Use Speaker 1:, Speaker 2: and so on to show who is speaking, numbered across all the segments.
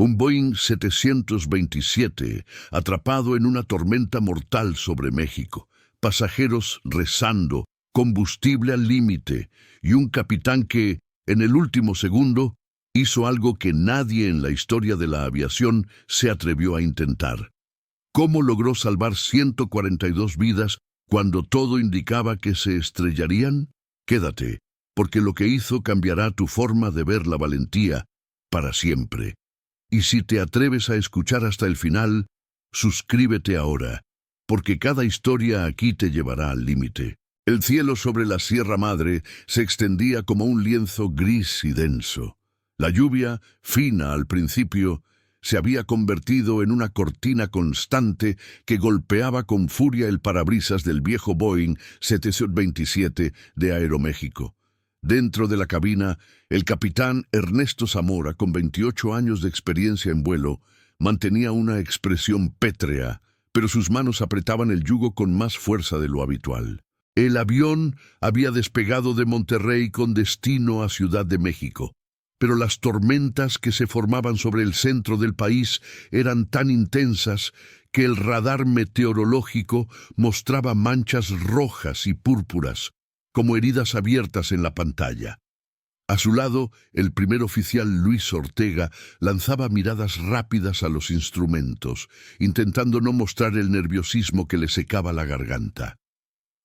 Speaker 1: Un Boeing 727 atrapado en una tormenta mortal sobre México, pasajeros rezando, combustible al límite y un capitán que, en el último segundo, hizo algo que nadie en la historia de la aviación se atrevió a intentar. ¿Cómo logró salvar 142 vidas cuando todo indicaba que se estrellarían? Quédate, porque lo que hizo cambiará tu forma de ver la valentía para siempre. Y si te atreves a escuchar hasta el final, suscríbete ahora, porque cada historia aquí te llevará al límite. El cielo sobre la Sierra Madre se extendía como un lienzo gris y denso. La lluvia, fina al principio, se había convertido en una cortina constante que golpeaba con furia el parabrisas del viejo Boeing 727 de Aeroméxico. Dentro de la cabina, el capitán Ernesto Zamora, con 28 años de experiencia en vuelo, mantenía una expresión pétrea, pero sus manos apretaban el yugo con más fuerza de lo habitual. El avión había despegado de Monterrey con destino a Ciudad de México, pero las tormentas que se formaban sobre el centro del país eran tan intensas que el radar meteorológico mostraba manchas rojas y púrpuras, como heridas abiertas en la pantalla. A su lado, el primer oficial Luis Ortega lanzaba miradas rápidas a los instrumentos, intentando no mostrar el nerviosismo que le secaba la garganta.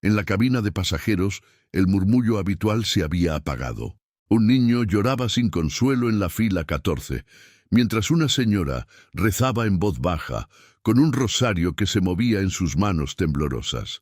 Speaker 1: En la cabina de pasajeros, el murmullo habitual se había apagado. Un niño lloraba sin consuelo en la fila 14, mientras una señora rezaba en voz baja, con un rosario que se movía en sus manos temblorosas.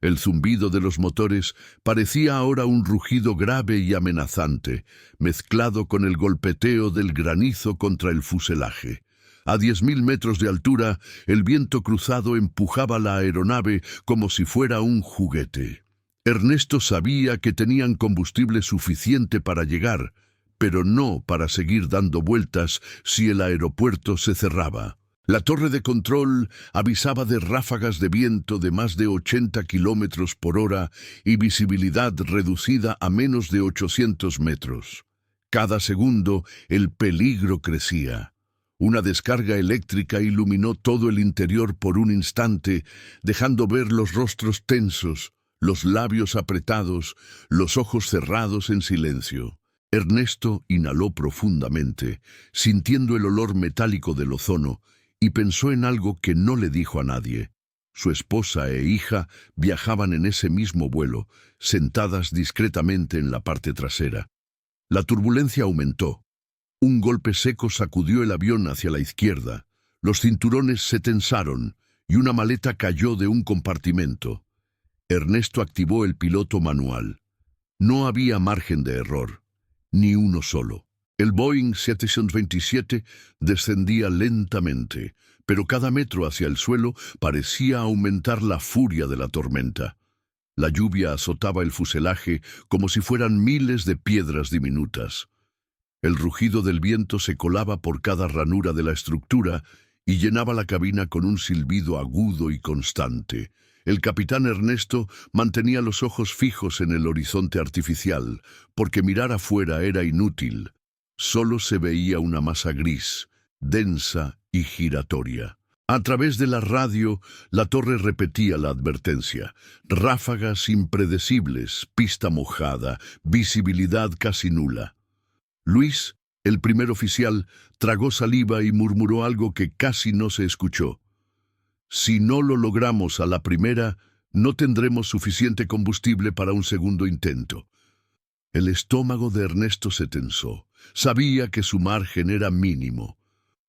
Speaker 1: El zumbido de los motores parecía ahora un rugido grave y amenazante, mezclado con el golpeteo del granizo contra el fuselaje. A 10.000 metros de altura, el viento cruzado empujaba la aeronave como si fuera un juguete. Ernesto sabía que tenían combustible suficiente para llegar, pero no para seguir dando vueltas si el aeropuerto se cerraba. La torre de control avisaba de ráfagas de viento de más de 80 kilómetros por hora y visibilidad reducida a menos de 800 metros. Cada segundo, el peligro crecía. Una descarga eléctrica iluminó todo el interior por un instante, dejando ver los rostros tensos, los labios apretados, los ojos cerrados en silencio. Ernesto inhaló profundamente, sintiendo el olor metálico del ozono, y pensó en algo que no le dijo a nadie. Su esposa e hija viajaban en ese mismo vuelo, sentadas discretamente en la parte trasera. La turbulencia aumentó. Un golpe seco sacudió el avión hacia la izquierda. Los cinturones se tensaron y una maleta cayó de un compartimento. Ernesto activó el piloto manual. No había margen de error, ni uno solo. El Boeing 727 descendía lentamente, pero cada metro hacia el suelo parecía aumentar la furia de la tormenta. La lluvia azotaba el fuselaje como si fueran miles de piedras diminutas. El rugido del viento se colaba por cada ranura de la estructura y llenaba la cabina con un silbido agudo y constante. El capitán Ernesto mantenía los ojos fijos en el horizonte artificial, porque mirar afuera era inútil. Solo se veía una masa gris, densa y giratoria. A través de la radio, la torre repetía la advertencia. Ráfagas impredecibles, pista mojada, visibilidad casi nula. Luis, el primer oficial, tragó saliva y murmuró algo que casi no se escuchó. Si no lo logramos a la primera, no tendremos suficiente combustible para un segundo intento. El estómago de Ernesto se tensó. Sabía que su margen era mínimo.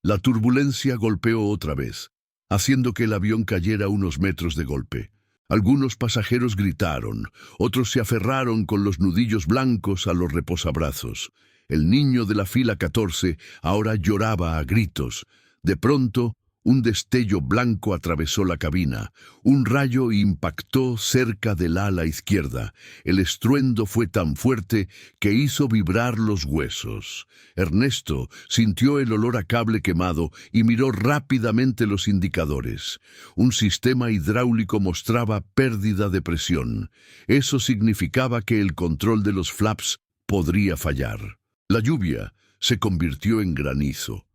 Speaker 1: La turbulencia golpeó otra vez, haciendo que el avión cayera unos metros de golpe. Algunos pasajeros gritaron, otros se aferraron con los nudillos blancos a los reposabrazos. El niño de la fila 14 ahora lloraba a gritos. De pronto, un destello blanco atravesó la cabina. Un rayo impactó cerca del ala izquierda. El estruendo fue tan fuerte que hizo vibrar los huesos. Ernesto sintió el olor a cable quemado y miró rápidamente los indicadores. Un sistema hidráulico mostraba pérdida de presión. Eso significaba que el control de los flaps podría fallar. La lluvia se convirtió en granizo.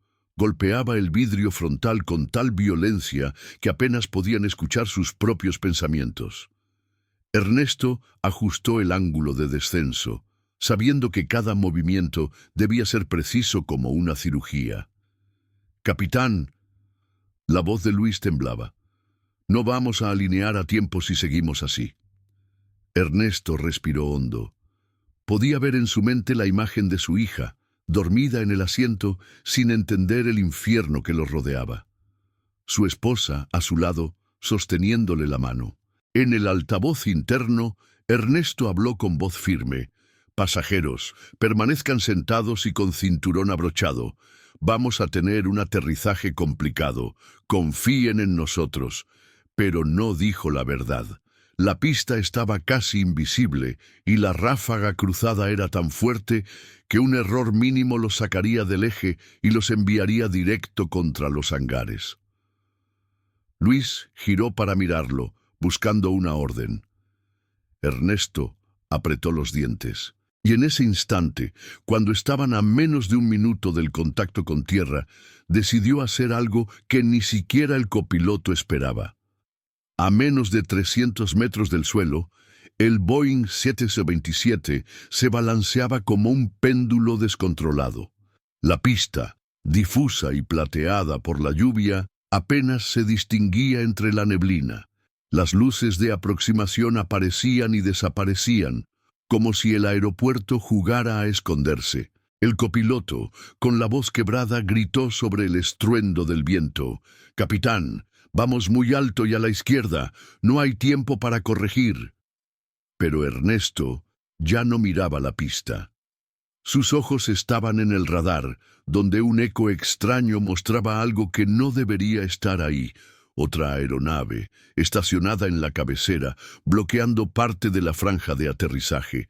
Speaker 1: golpeaba el vidrio frontal con tal violencia que apenas podían escuchar sus propios pensamientos. Ernesto ajustó el ángulo de descenso, sabiendo que cada movimiento debía ser preciso como una cirugía. «Capitán», la voz de Luis temblaba, «no vamos a alinear a tiempo si seguimos así». Ernesto respiró hondo. Podía ver en su mente la imagen de su hija, dormida en el asiento, sin entender el infierno que los rodeaba. Su esposa, a su lado, sosteniéndole la mano. En el altavoz interno, Ernesto habló con voz firme. «Pasajeros, permanezcan sentados y con cinturón abrochado. Vamos a tener un aterrizaje complicado. Confíen en nosotros». Pero no dijo la verdad. La pista estaba casi invisible y la ráfaga cruzada era tan fuerte que un error mínimo los sacaría del eje y los enviaría directo contra los hangares. Luis giró para mirarlo, buscando una orden. Ernesto apretó los dientes. Y en ese instante, cuando estaban a menos de un minuto del contacto con tierra, decidió hacer algo que ni siquiera el copiloto esperaba. A menos de 300 metros del suelo, el Boeing 727 se balanceaba como un péndulo descontrolado. La pista, difusa y plateada por la lluvia, apenas se distinguía entre la neblina. Las luces de aproximación aparecían y desaparecían, como si el aeropuerto jugara a esconderse. El copiloto, con la voz quebrada, gritó sobre el estruendo del viento: «Capitán, vamos muy alto y a la izquierda, no hay tiempo para corregir». Pero Ernesto ya no miraba la pista. Sus ojos estaban en el radar, donde un eco extraño mostraba algo que no debería estar ahí. Otra aeronave, estacionada en la cabecera, bloqueando parte de la franja de aterrizaje.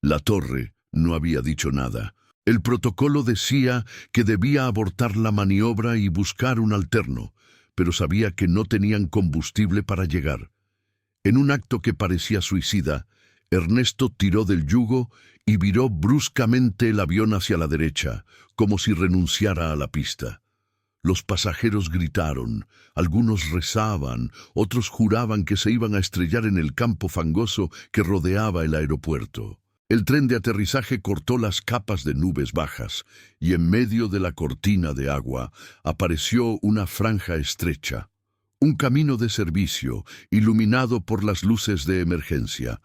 Speaker 1: La torre no había dicho nada. El protocolo decía que debía abortar la maniobra y buscar un alterno, pero sabía que no tenían combustible para llegar. En un acto que parecía suicida, Ernesto tiró del yugo y viró bruscamente el avión hacia la derecha, como si renunciara a la pista. Los pasajeros gritaron, algunos rezaban, otros juraban que se iban a estrellar en el campo fangoso que rodeaba el aeropuerto. El tren de aterrizaje cortó las capas de nubes bajas, y en medio de la cortina de agua apareció una franja estrecha. Un camino de servicio, iluminado por las luces de emergencia.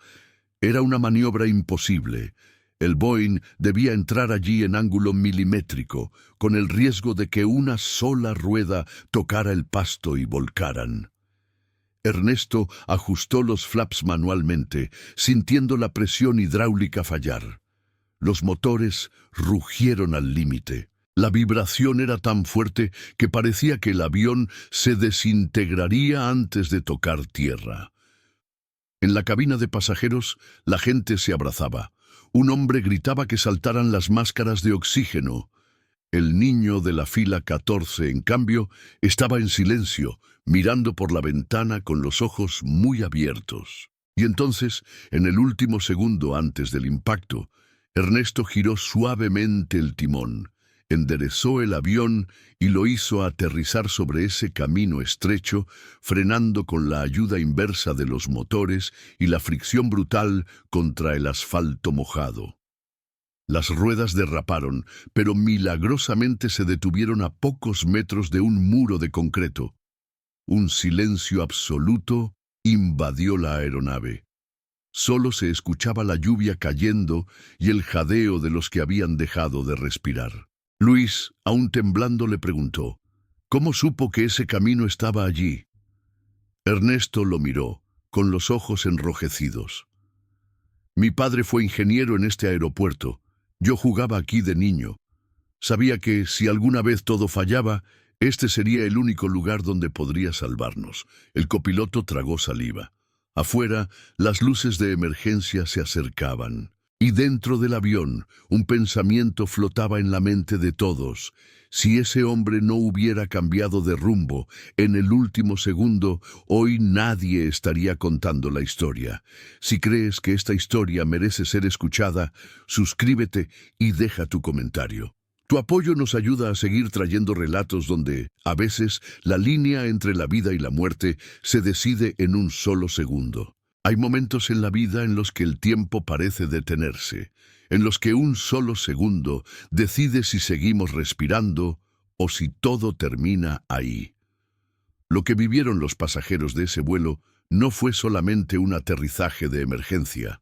Speaker 1: Era una maniobra imposible. El Boeing debía entrar allí en ángulo milimétrico, con el riesgo de que una sola rueda tocara el pasto y volcaran. Ernesto ajustó los flaps manualmente, sintiendo la presión hidráulica fallar. Los motores rugieron al límite. La vibración era tan fuerte que parecía que el avión se desintegraría antes de tocar tierra. En la cabina de pasajeros, la gente se abrazaba. Un hombre gritaba que saltaran las máscaras de oxígeno. El niño de la fila 14, en cambio, estaba en silencio, mirando por la ventana con los ojos muy abiertos. Y entonces, en el último segundo antes del impacto, Ernesto giró suavemente el timón, enderezó el avión y lo hizo aterrizar sobre ese camino estrecho, frenando con la ayuda inversa de los motores y la fricción brutal contra el asfalto mojado. Las ruedas derraparon, pero milagrosamente se detuvieron a pocos metros de un muro de concreto. Un silencio absoluto invadió la aeronave. Solo se escuchaba la lluvia cayendo y el jadeo de los que habían dejado de respirar. Luis, aún temblando, le preguntó: «¿Cómo supo que ese camino estaba allí?» Ernesto lo miró, con los ojos enrojecidos. «Mi padre fue ingeniero en este aeropuerto. Yo jugaba aquí de niño. Sabía que, si alguna vez todo fallaba, este sería el único lugar donde podría salvarnos». El copiloto tragó saliva. Afuera, las luces de emergencia se acercaban. Y dentro del avión, un pensamiento flotaba en la mente de todos. Si ese hombre no hubiera cambiado de rumbo en el último segundo, hoy nadie estaría contando la historia. Si crees que esta historia merece ser escuchada, suscríbete y deja tu comentario. Tu apoyo nos ayuda a seguir trayendo relatos donde, a veces, la línea entre la vida y la muerte se decide en un solo segundo. Hay momentos en la vida en los que el tiempo parece detenerse, en los que un solo segundo decide si seguimos respirando o si todo termina ahí. Lo que vivieron los pasajeros de ese vuelo no fue solamente un aterrizaje de emergencia.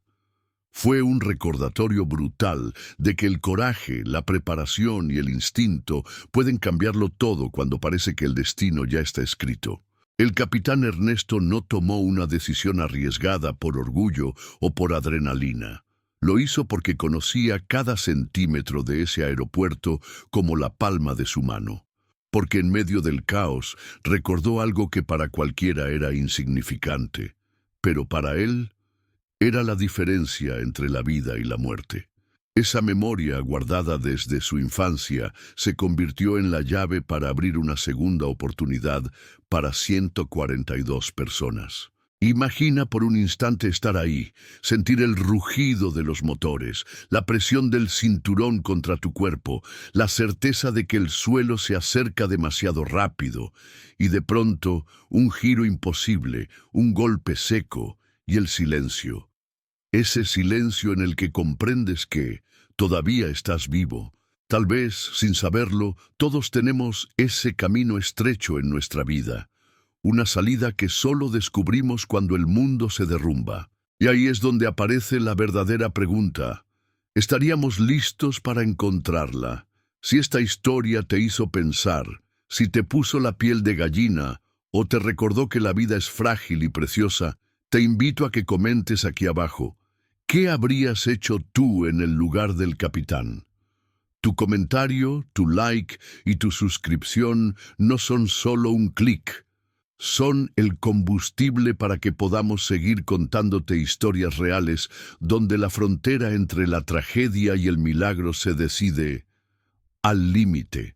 Speaker 1: Fue un recordatorio brutal de que el coraje, la preparación y el instinto pueden cambiarlo todo cuando parece que el destino ya está escrito. El capitán Ernesto no tomó una decisión arriesgada por orgullo o por adrenalina. Lo hizo porque conocía cada centímetro de ese aeropuerto como la palma de su mano. Porque en medio del caos recordó algo que para cualquiera era insignificante, pero para él era la diferencia entre la vida y la muerte. Esa memoria guardada desde su infancia se convirtió en la llave para abrir una segunda oportunidad para 142 personas. Imagina por un instante estar ahí, sentir el rugido de los motores, la presión del cinturón contra tu cuerpo, la certeza de que el suelo se acerca demasiado rápido, y de pronto un giro imposible, un golpe seco y el silencio. Ese silencio en el que comprendes que todavía estás vivo. Tal vez, sin saberlo, todos tenemos ese camino estrecho en nuestra vida. Una salida que solo descubrimos cuando el mundo se derrumba. Y ahí es donde aparece la verdadera pregunta. ¿Estaríamos listos para encontrarla? Si esta historia te hizo pensar, si te puso la piel de gallina o te recordó que la vida es frágil y preciosa, te invito a que comentes aquí abajo. ¿Qué habrías hecho tú en el lugar del capitán? Tu comentario, tu like y tu suscripción no son solo un clic. Son el combustible para que podamos seguir contándote historias reales donde la frontera entre la tragedia y el milagro se decide al límite.